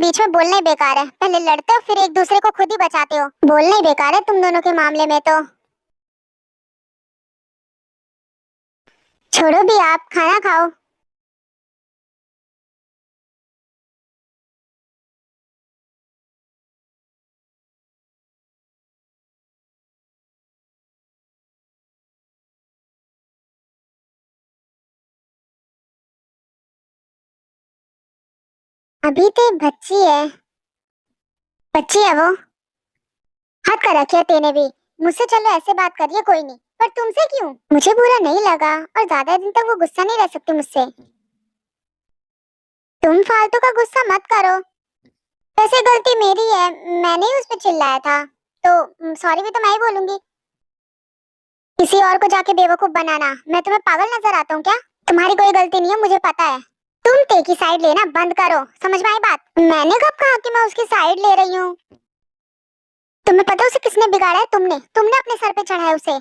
बीच में बोलना ही बेकार है। पहले लड़ते हो फिर एक दूसरे को खुद ही बचाते हो। बोलना ही बेकार है तुम दोनों के मामले में तो। छोड़ो भी, आप खाना खाओ। अभी तो एक बच्ची है। बच्ची है वो। हद कर रखी है तेने भी। मुझसे चलो ऐसे बात करिए कोई नहीं, पर तुमसे क्यों? मुझे बुरा नहीं लगा और ज्यादा दिन तक वो गुस्सा नहीं रह सकती मुझसे। तुम फालतू का गुस्सा मत करो। वैसे गलती मेरी है, मैंने ही उस पर चिल्लाया था, तो सॉरी भी तो मैं ही बोलूंगी। किसी और को जाके बेवकूफ बनाना, मैं तुम्हें पागल नजर आता हूँ क्या? तुम्हारी कोई गलती नहीं है, मुझे पता है। तुम ते की साइड लेना बंद करो, समझ में आई बात? मैंने कब कहा कि मैं उसकी साइड ले रही हूँ? तुम्हें पता है उसे किसने बिगाड़ा है? तुमने तुमने अपने सर पे चढ़ाया उसे।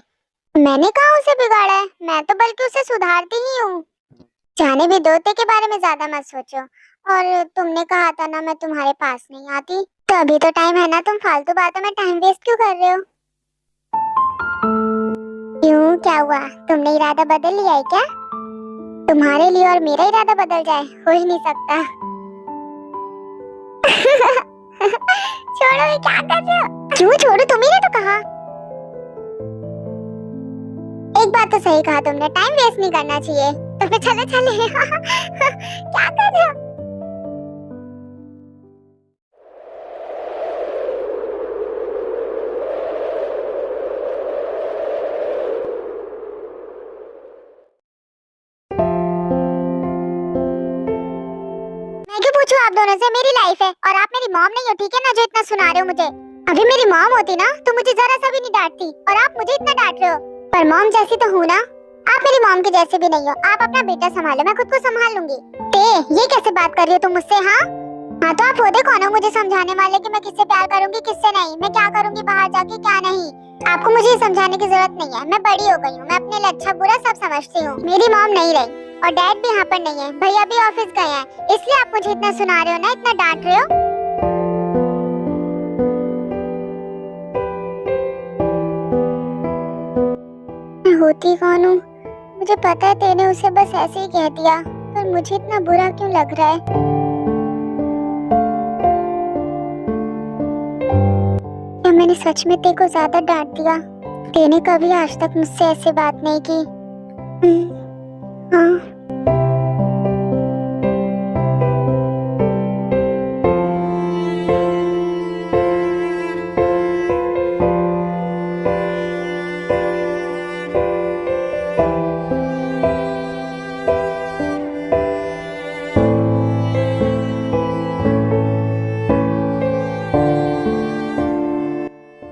मैंने कहा उसे बिगाड़ा है, मैं तो बल्कि उसे सुधारती ही हूँ। जाने भी दो, ते के बारे में ज्यादा मत सोचो। और तुमने कहा था ना मैं तुम्हारे पास नहीं आती, तो अभी तो टाइम है ना, तुम फालतू बातों में टाइम वेस्ट क्यों कर रहे हो? क्यों, क्या हुआ? तुमने इरादा बदल लिया है क्या? तुम्हारे लिए और मेरा इरादा बदल जाए, हो ही नहीं सकता। छोड़ो, ये क्या कर रहे हो? क्यों छोड़ो, तुम ही ने तो कहा। एक बात तो सही कहा तुमने, टाइम वेस्ट नहीं करना चाहिए। तो फिर चले चले। क्या कर रहे हो? मैं क्यों पूछूं आप दोनों से? मेरी लाइफ है और आप मेरी मॉम नहीं हो, ठीक है ना, जो इतना सुना रहे हो मुझे। अभी मेरी मॉम होती ना तो मुझे जरा सा भी नहीं डांटती, और आप मुझे इतना डांट रहे हो। पर मॉम जैसी तो हूँ ना। आप मेरी मॉम के जैसे भी नहीं हो। आप अपना बेटा संभालो, मैं खुद को संभाल लूंगी। ये कैसे बात कर रही हो तुम मुझसे? हाँ हाँ, तो आप होते कौन हो मुझे समझाने वाले कि मैं किससे प्यार करूंगी किससे नहीं, मैं क्या करूंगी बाहर जाके क्या नहीं? आपको मुझे समझाने की जरूरत नहीं है, मैं बड़ी हो गई हूँ, मैं अपने लिए अच्छा बुरा सब समझती हूँ। मेरी मॉम नहीं रही और डैड भी यहाँ पर नहीं है, भैया भी ऑफिस गए हैं, इसलिए आप मुझे इतना सुना रहे हो ना, इतना डांट रहे हो। मैं होती कौन हूँ? मुझे पता है तेने उसे बस ऐसे ही कह दिया, पर मुझे इतना बुरा क्यों लग रहा है? क्या मैंने सच में तेरे को ज्यादा डांट दिया? तेने कभी आज तक मुझसे ऐसे बात नहीं की। हाँ।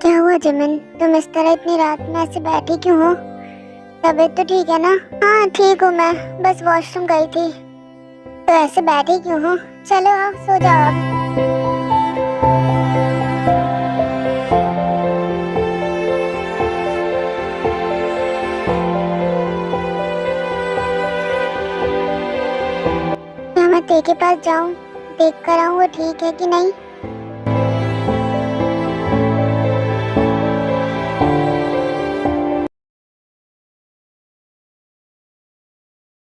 क्या हुआ जिमिन, तुम इस तरह इतनी रात में ऐसे बैठी क्यों हो? तबीयत तो ठीक है ना? हाँ ठीक हूँ मैं, बस वॉशरूम गई थी। तो ऐसे बैठी क्यों हो? चलो आओ सो जाओ अब। क्या मैं ते के पास जाऊँ, देख कर आऊँ वो ठीक है कि नहीं?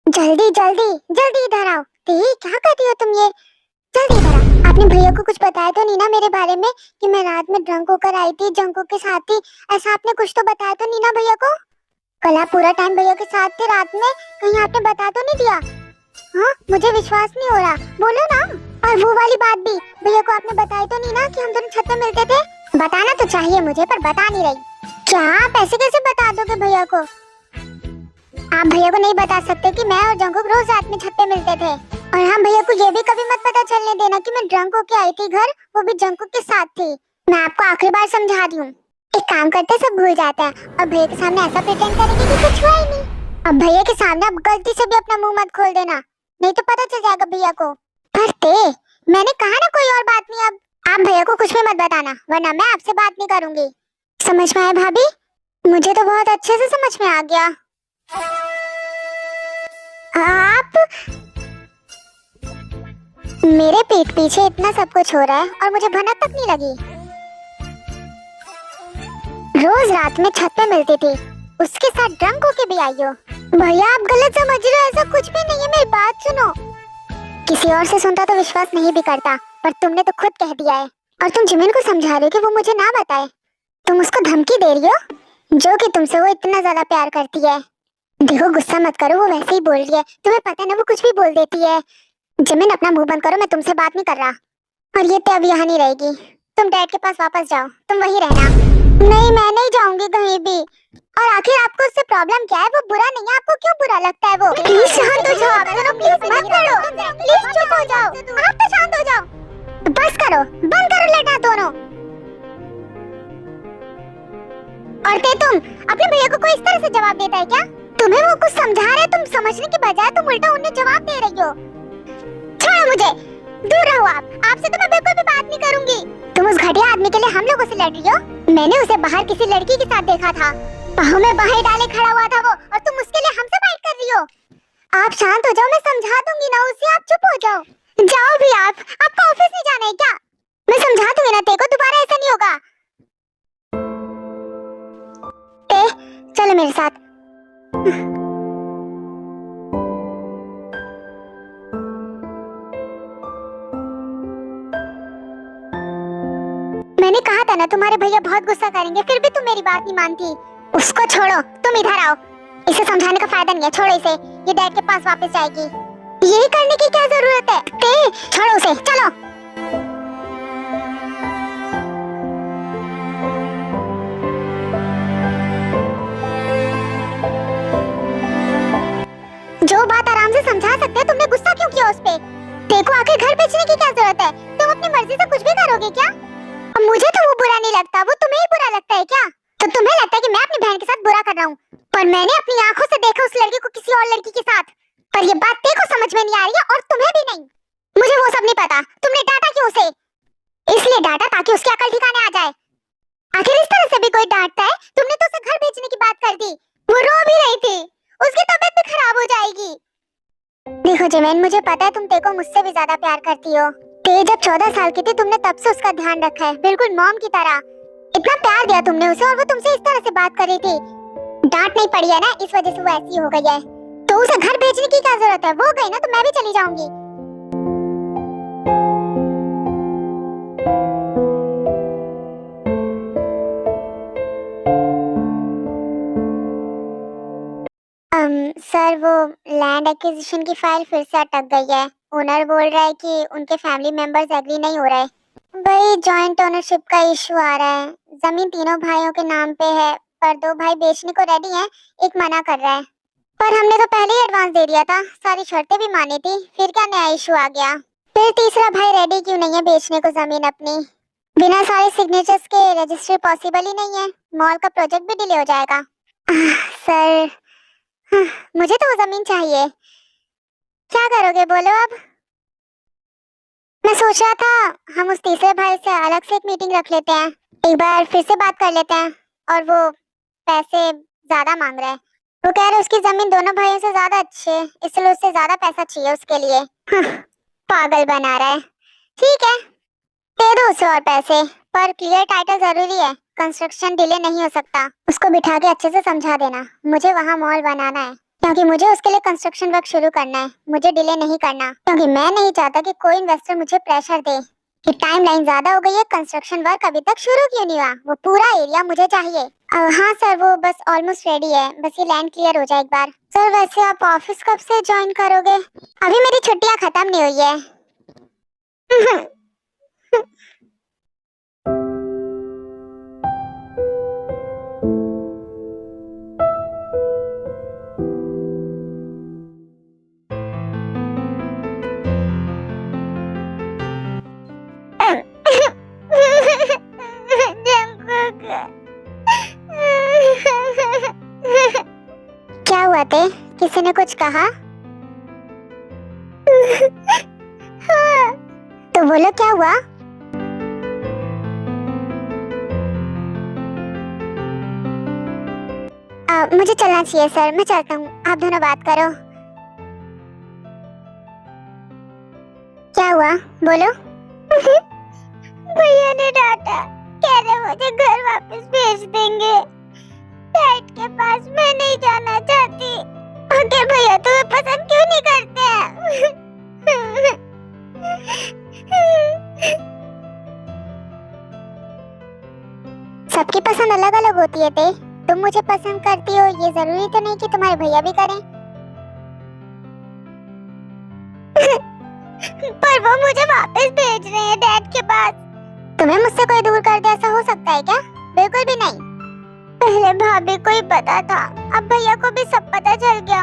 जल्दी जल्दी जल्दी इधर आओ। ते क्या कर रही हो तुम? ये जल्दी इधर आओ। आपने भैया को कुछ बताया तो नहीं ना मेरे बारे में कि मैं रात में ड्रंक होकर आई थी, जंको के साथ थी? ऐसा आपने कुछ तो बताया तो नहीं ना भैया को? कल आप पूरा टाइम भैया के साथ थे रात में, कहीं आपने बता तो नहीं दिया? हाँ, मुझे विश्वास नहीं हो रहा, बोलो ना। और वो वाली बात भी भैया को आपने बताई तो नहीं ना कि हम दोनों छत पे मिलते थे? बताना तो चाहिए मुझे, पर बता नहीं रही। क्या आप ऐसे कैसे बता दोगे भैया को? आप भैया को नहीं बता सकते कि मैं और जंकुक रोज रात में छत पे मिलते थे। और हाँ, भैया को ये भी कभी मत पता चलने देना कि मैं ड्रंक होके आई थी घर, वो भी जंकुक के साथ थी। मैं आपको आखिरी बार समझा रही हूँ। एक काम करते सब भूल जाते हैं और भैया के सामने ऐसा प्रिटेंड करेंगे कि कुछ हुआ ही नहीं। अब भैया के सामने अब गलती से भी अपना मुंह मत खोल देना, नहीं तो पता चल जाएगा भैया को। पर ते, मैंने कहा ना कोई और बात नहीं। अब आप भैया को कुछ भी मत बताना, वरना मैं आपसे बात नहीं करूंगी। समझ में आया भाभी? मुझे तो बहुत अच्छे से समझ में आ गया। आप मेरे पीठ पीछे इतना सब कुछ हो रहा है और मुझे भनक तक नहीं लगी। रोज रात में छत पे मिलती थी, उसके साथ ड्रंक होके भी आई हो। भैया आप गलत समझ रहे हो, ऐसा कुछ भी नहीं है, मेरी बात सुनो। किसी और से सुनता तो विश्वास नहीं भी करता, पर तुमने तो खुद कह दिया है। और तुम जिमिन को समझा रहे हो कि वो मुझे ना बताए। तुम उसको धमकी दे रही हो, जो कि तुमसे वो इतना ज्यादा प्यार करती है। देखो गुस्सा मत करो, वो वैसे ही बोल रही है, तुम्हें पता है ना वो कुछ भी बोल देती है। जिमिन अपना मुंह बंद करो, मैं तुमसे बात नहीं कर रहा। और ये तो अब यहाँ नहीं रहेगी, तुम डैड के पास वापस जाओ, तुम वहीं रहना। नहीं मैं नहीं जाऊंगी कहीं भी। और आखिर आपको उससे प्रॉब्लम क्या है? वो बुरा नहीं है, आपको क्यों बुरा लगता है वो? प्लीज शांत हो जाओ आप दोनों, प्लीज मत लड़ो, प्लीज चुप हो जाओ, आप तो शांत हो जाओ। बस करो, बंद करो लड़ना दोनों। और तुम अपने भैया को कोई इस तरह से जवाब देता है क्या? तुम्हें वो कुछ समझा रहे हैं, तुम समझने के बजाय तुम उल्टा उन्हें जवाब दे रही हो। छोड़ो मुझे, दूर रहो आपसे तो मैं बिल्कुल भी बात नहीं करूंगी। तुम उस घटिया आदमी के लिए हम लोगों से लड़ रही हो? मैंने उसे बाहर किसी लड़की के साथ देखा था, बाहों में बाहें डाले खड़ा हुआ था वो, और तुम उसके लिए हमसे फाइट कर रही हो। आप शांत हो जाओ, मैं समझा दूंगी ना उसे, आप चुप हो जाओ। जाओ भी आपको ऑफिस नहीं जाना है क्या? मैं समझा दूंगी ना तेरे को, दोबारा ऐसा नहीं होगा। चलो मेरे साथ। मैंने कहा था ना तुम्हारे भैया बहुत गुस्सा करेंगे, फिर भी तुम मेरी बात नहीं मानती। उसको छोड़ो, तुम इधर आओ। इसे समझाने का फायदा नहीं है, छोड़ो इसे, ये डैड के पास वापस जाएगी। यही करने की क्या जरूरत है? छोड़ो उसे, चलो। जो बात आराम से समझा सकते हैं, तुमने गुस्सा क्यों किया उस पे? देखो आखिर घर बेचने की क्या जरूरत है? तुम अपनी मर्जी से कुछ भी करोगे क्या? और मुझे तो वो बुरा नहीं लगता, वो तुम्हें ही बुरा लगता है क्या? तो तुम्हें लगता है कि मैं अपनी बहन के साथ बुरा कर रहा हूँ, पर मैंने अपनी आंखों से देखा उस लड़की को किसी और लड़की के साथ। पर ये बात तेरे को समझ में नहीं आ रही है, और तुम्हें भी नहीं। मुझे वो सब नहीं पता, तुमने डांटा क्यों उसे? इसलिए डांटा ताकि उसकी अकल ठिकाने आ जाए। आखिर इस तरह से भी कोई डांटता है? तुमने तो उसे घर बेचने की बात कर दी, वो रो भी रही थी, उसकी तबीयत भी खराब हो जाएगी। देखो जिमिन, मुझे पता है तुम तेको मुझसे भी ज्यादा प्यार करती हो। ते जब 14 साल की थी तुमने तब से उसका ध्यान रखा है, बिल्कुल मॉम की तरह। इतना प्यार दिया तुमने उसे, और वो तुमसे इस तरह से बात कर रही थी। डांट नहीं पड़ी है ना, इस वजह से वो ऐसी हो गई है। तो उसे घर भेजने की क्या जरूरत है? वो गई ना तो मैं भी चली जाऊंगी। सर वो लैंड एक्विजिशन की फाइल फिर से अटक गई है। ओनर बोल रहा है कि उनके फैमिली मेंबर्स एग्री नहीं हो रहे। भाई जॉइंट ओनरशिप का इशू आ रहा है। जमीन तीनों भाइयों के नाम पे है, पर 2 भाई बेचने को रेडी हैं, एक मना कर रहा है। पर हमने तो पहले ही एडवांस दे दिया था, सारी शर्तें भी मानी थी, फिर क्या नया इशू आ गया? फिर तीसरा भाई रेडी क्यों नहीं है बेचने को जमीन अपनी? बिना सारे सिग्नेचर्स के रजिस्ट्री पॉसिबल ही नहीं है, मॉल का प्रोजेक्ट भी डिले हो जाएगा। सर मुझे तो वो जमीन चाहिए। क्या करोगे बोलो अब? मैं सोच रहा था हम उस तीसरे भाई से अलग से एक मीटिंग रख लेते हैं, एक बार फिर से बात कर लेते हैं। और वो पैसे ज्यादा मांग रहा है, वो कह रहे उसकी जमीन दोनों भाइयों से ज्यादा अच्छी है, इसलिए उससे ज्यादा पैसा चाहिए उसके लिए। पागल बना रहा है। ठीक है दे दो उसे और पैसे, पर क्लियर टाइटल जरूरी है, कंस्ट्रक्शन डिले नहीं हो सकता। उसको बिठा के अच्छे से समझा देना, मुझे वहाँ मॉल बनाना है, क्योंकि मुझे उसके लिए कंस्ट्रक्शन वर्क शुरू करना है, मुझे डिले नहीं करना, क्योंकि मैं नहीं चाहता कि कोई इन्वेस्टर मुझे प्रेशर दे कि टाइमलाइन ज्यादा हो गई है, कंस्ट्रक्शन वर्क अभी तक शुरू क्यों नहीं हुआ, वो पूरा एरिया मुझे चाहिए। हाँ सर वो बस ऑलमोस्ट रेडी है, बस ये लैंड क्लियर हो जाए एक बार। सर वैसे आप ऑफिस कब से ज्वाइन करोगे? अभी मेरी छुट्टियाँ खत्म नहीं हुई है। क्या हुआ ते? किसी ने कुछ कहा? हाँ। तो बोलो क्या हुआ? मुझे चलना चाहिए सर, मैं चलता हूँ, आप दोनों बात करो। क्या हुआ, बोलो। भैया ने डांटा, कह रहे मुझे घर वापस भेज देंगे। डैड के पास मैं नहीं जाना चाहती। आखिर भैया तुम्हें पसंद क्यों नहीं करते हैं? सबकी पसंद अलग अलग होती है। तुम मुझे पसंद करती हो, ये जरूरी तो नहीं कि तुम्हारे भैया भी करें। पर वो मुझे वापस भेज रहे हैं डैड के पास। तुम्हें मुझसे कोई दूर कर दे, ऐसा हो सकता है क्या? बिल्कुल भी नहीं। पहले भाभी को ही पता था, अब भैया को भी सब पता चल गया।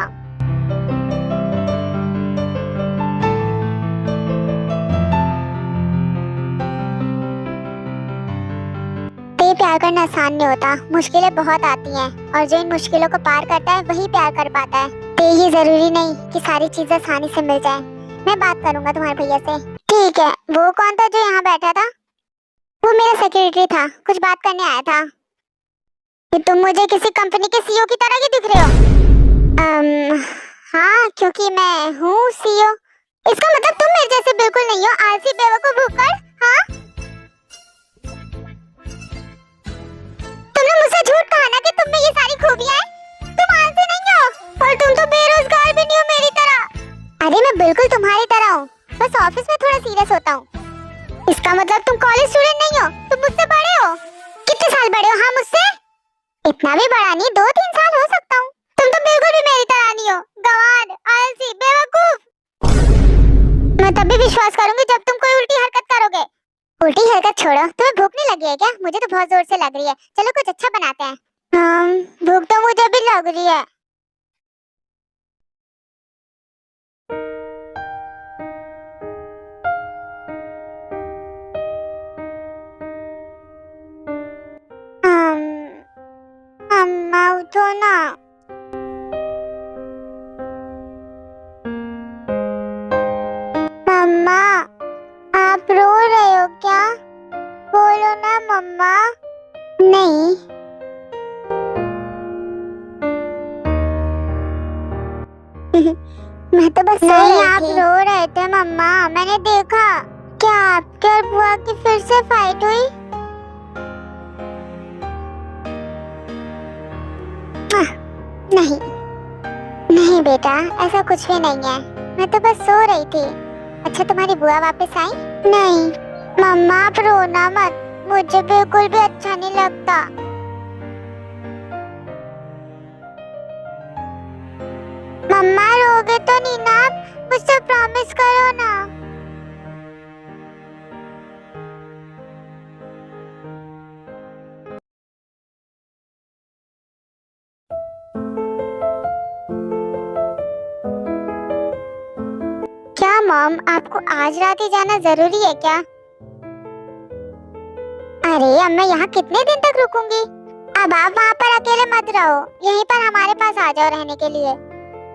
प्यार करना आसान नहीं होता, मुश्किलें बहुत आती हैं और जो इन मुश्किलों को पार करता है वही प्यार कर पाता है। तो ये जरूरी नहीं कि सारी चीजें आसानी से मिल जाए। मैं बात करूंगा तुम्हारे भैया से। ठीक है। वो कौन था जो यहाँ बैठा था? वो मेरा सेक्रेटरी था, कुछ बात करने आया था। कि तुम मुझे किसी कंपनी के सीईओ की तरह ही दिख रहे हो? हाँ, क्योंकि मैं हूँ सीईओ। इसका मतलब तुम मेरे जैसे बिल्कुल नहीं हो, आलसी बेवकूफ भुक्कड़। हाँ, तुमने मुझसे झूठ कहा ना कि तुम में ये सारी खूबियां हैं। तुम आलसी नहीं हो और तुम तो बेरोजगार भी नहीं हो मेरी तरह। अरे मैं बिल्कुल तुम्हारी तरह हूँ, बस ऑफिस में थोड़ा सीरियस होता हूँ। इसका मतलब तुम कॉलेज स्टूडेंट नहीं हो, तुम मुझसे बड़े हो। कितने साल बड़े हो? हाँ, मुझसे इतना भी बड़ा नहीं, 2-3 साल हो सकता हूँ। तुम तो बिल्कुल भी मेरी तरह नहीं हो, गंवार, आलसी, बेवकूफ। मैं तब भी विश्वास करूंगी जब तुम कोई उल्टी हरकत करोगे। उल्टी हरकत छोड़ो, तुम्हें भूख नहीं लगी है क्या? मुझे तो बहुत जोर से लग रही है, चलो कुछ अच्छा बनाते हैं। भूख तो मुझे भी लग रही है। अम्मा उठो ना। मम्मा, आप रो रहे हो क्या? बोलो ना मम्मा। नहीं। मैं तो बस नहीं, आप रो रहे थे मम्मा, मैंने देखा। क्या आपके और बुआ की फिर से फाइट हुई? नहीं नहीं बेटा, ऐसा कुछ भी नहीं है, मैं तो बस सो रही थी। अच्छा, तुम्हारी बुआ वापस आई? नहीं। मम्मा आप रोना मत, मुझे बिल्कुल भी अच्छा नहीं लगता। मम्मा रोगे तो नहीं ना? आप मुझसे प्रॉमिस करो ना। क्या मॉम, आपको आज रात ही जाना जरूरी है क्या? अरे अब मैं यहाँ कितने दिन तक रुकूंगी? अब आप वहाँ पर अकेले मत रहो, यहीं पर हमारे पास आ जाओ रहने के लिए।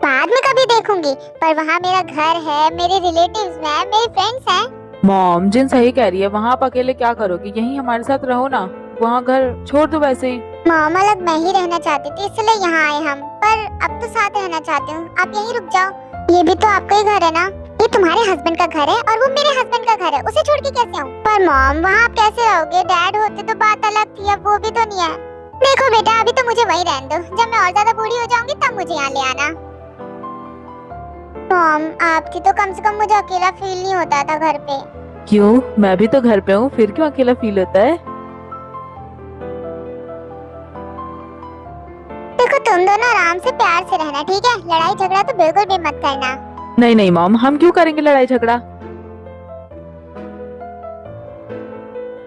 बाद में कभी देखूंगी, पर वहाँ मेरा घर है, मेरे रिलेटिव्स हैं, मेरे फ्रेंड्स हैं। मॉम, जिन सही कह रही है, वहाँ आप अकेले क्या करोगी? यहीं हमारे साथ रहो ना, वहाँ घर छोड़ दो वैसे ही। मॉम, अलग मैं ही रहना चाहती थी, इसलिए यहाँ आए हम, पर अब तो साथ रहना चाहती हूँ। आप यहीं रुक जाओ, ये भी तो आपका ही घर है ना। ये तुम्हारे हस्बैंड का घर है और वो मेरे हस्बैंड का घर है, उसे छोड़ के कैसे आऊँ? पर मॉम, वहाँ आप कैसे रहोगे? डैड होते तो बात अलग थी, अब वो भी तो नहीं है। देखो बेटा, अभी तो मुझे वही रहने दो, जब मैं और ज्यादा बूढ़ी हो जाऊंगी तब मुझे यहाँ ले आना। मॉम, आप थी तो कम से कम मुझे अकेला फील नहीं होता था घर पे। क्यों? मैं भी तो घर पे हूँ, फिर क्यों अकेला फील होता है? देखो, तुम दोनों आराम से प्यार से रहना, ठीक है? लड़ाई झगड़ा तो बिल्कुल भी मत करना। नहीं नहीं मॉम, हम क्यों करेंगे लड़ाई झगड़ा?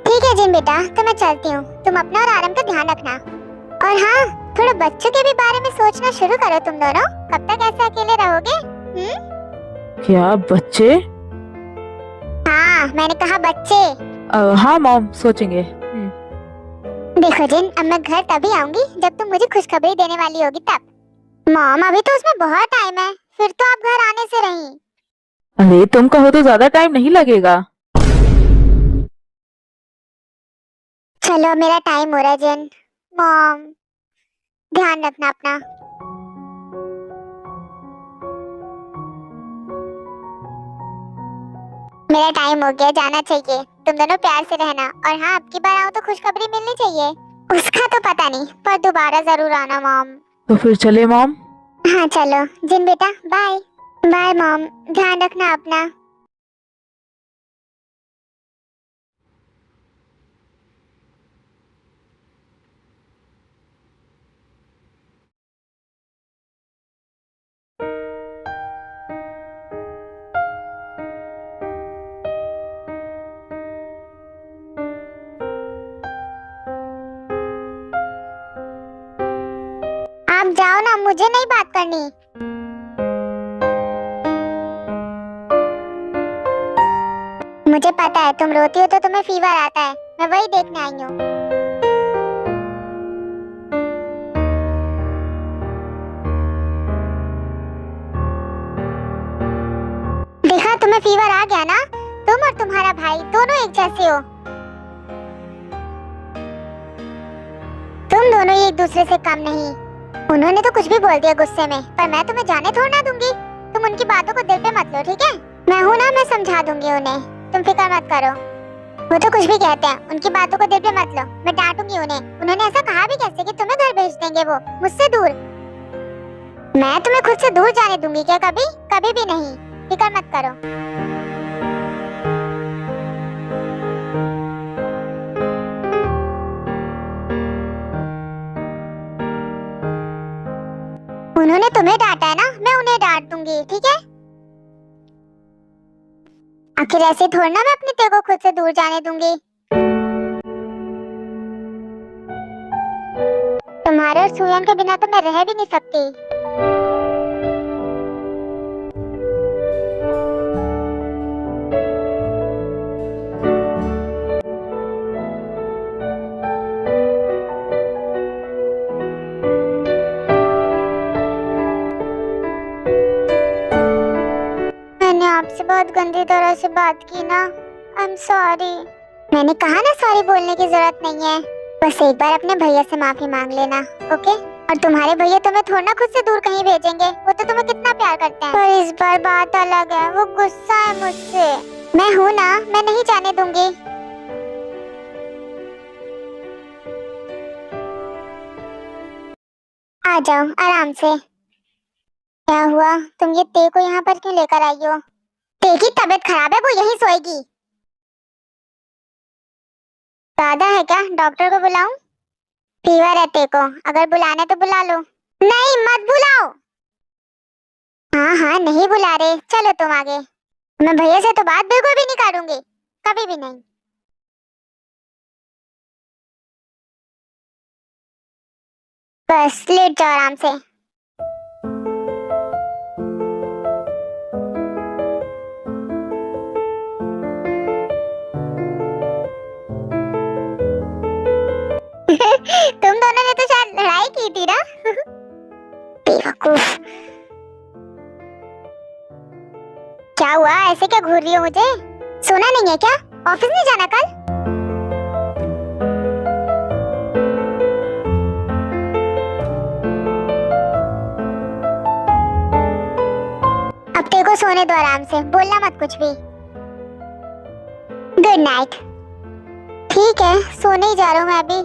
ठीक है जिन बेटा, तो मैं चलती हूँ, तुम अपना और आराम का ध्यान रखना। और हाँ, थोड़ा बच्चों के भी बारे में सोचना शुरू करो तुम दोनों। कब तक ऐसे अकेले रहोगे? क्या बच्चे? हाँ, मैंने कहा बच्चे। हाँ मॉम, सोचेंगे। देखो जिन, अब मैं घर तभी आऊंगी जब तुम मुझे खुशखबरी देने वाली होगी तब। मॉम, अभी तो उसमें बहुत टाइम है, फिर तो आप घर आने से रही। अरे तुम कहो तो ज्यादा टाइम नहीं लगेगा। चलो, मेरा टाइम हो रहा है जिन। मॉम, ध्यान रखना अपना। मेरा टाइम हो गया, जाना चाहिए। तुम दोनों प्यार से रहना, और हाँ, अब की बार आओ तो खुशखबरी मिलनी चाहिए। उसका तो पता नहीं, पर दोबारा जरूर आना मॉम। तो फिर चले मॉम। हाँ चलो जिन बेटा, बाय। बाय मॉम, ध्यान रखना अपना। आप जाओ ना, मुझे नहीं बात करनी। मुझे पता है तुम रोती हो तो तुम्हें फीवर आता है, मैं वही देखने आई हूँ। देखा, तुम्हें फीवर आ गया ना। तुम और तुम्हारा भाई दोनों एक जैसे हो। तुम दोनों एक दूसरे से कम नहीं। उन्होंने तो कुछ भी बोल दिया गुस्से में, पर मैं तुम्हें जाने थोड़ा ना दूंगी। तुम उनकी बातों को दिल पे मत लो, ठीक है? मैं हूँ ना, मैं समझा दूंगी उन्हें, तुम फिक्र मत करो। वो तो कुछ भी कहते हैं, उनकी बातों को दिल पे मत लो, मैं डांटूंगी उन्हें। उन्होंने ऐसा कहा भी कैसे कि तुम्हें घर भेज देंगे वो, मुझसे दूर? मैं तुम्हें खुद से दूर जाने दूंगी क्या? कभी कभी भी नहीं, फिक्र मत करो। उन्होंने तुम्हें डांटा है ना, मैं उन्हें डांट दूंगी, ठीक है? आखिर ऐसे थोड़ा ना मैं अपने तेरे को खुद से दूर जाने दूंगी। तुम्हारे और सुयन के बिना तो मैं रह भी नहीं सकती। मैंने आपसे बहुत गंदी तरह से बात की ना, आई एम सॉरी। मैंने कहा ना, सॉरी बोलने की जरूरत नहीं है। बस एक बार अपने भैया से माफी मांग लेना, ओके? और तुम्हारे भैया तुम्हें थोड़ा ना खुद से दूर कहीं भेजेंगे, वो तो तुम्हें कितना प्यार करते हैं। पर इस बार बात अलग है, वो गुस्सा है मुझसे। मैं हूँ ना, मैं नहीं जाने दूंगी। आ जाओ आराम से। क्या हुआ, तुम ये ते को यहाँ पर क्यों लेकर आई हो? ते की तबीयत खराब है, वो यहीं सोएगी। ज्यादा है क्या? डॉक्टर को बुलाऊं? फीवर है ते को, अगर बुलाना है तो बुला लो। नहीं, मत बुलाओ। हाँ हाँ, नहीं बुला रहे, चलो तुम आगे। मैं भैया से तो बात बिल्कुल भी नहीं करूंगी, कभी भी नहीं। बस लेट जाओ आराम से। तुम दोनों ने तो शायद लड़ाई की थी ना? बेवकूफ। क्या हुआ, ऐसे क्या घूर रही हो मुझे? सोना नहीं है क्या? ऑफिस नहीं जाना कल? अब तेरे को सोने दो आराम से, बोलना मत कुछ भी। Good night. ठीक है, सोने ही जा रहा हूँ मैं अभी।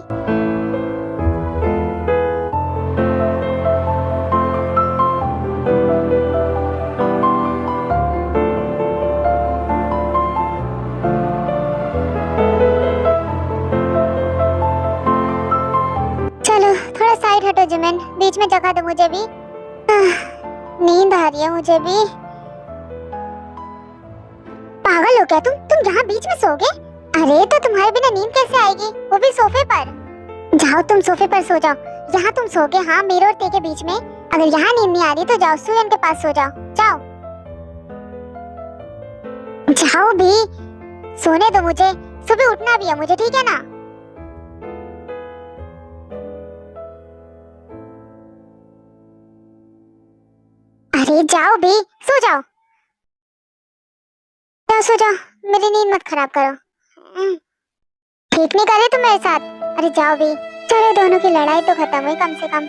चलो थोड़ा साइड हटो जिमिन, बीच में जगह दो मुझे भी। नींद आ रही है मुझे भी। पागल हो क्या तुम यहाँ बीच में सोओगे? अरे तो तुम्हारे बिना नींद कैसे आएगी, वो भी सोफे पर? जाओ तुम सोफे पर सो जाओ, यहाँ तुम सोओगे, हाँ, मेरे और ते के बीच में। अगर यहाँ नींद नहीं आ रही तो जाओ सुयन के पास सो जाओ, जाओ जाओ भी, सोने दो मुझे, सुबह उठना भी है मुझे, ठीक है ना? अरे जाओ भी, सो जाओ, जाओ सो जाओ, मेरी नींद मत खराब करो। ठीक नहीं करे तुम मेरे साथ। अरे जाओ भी, चलो दोनों की लड़ाई तो खत्म हुई कम से कम।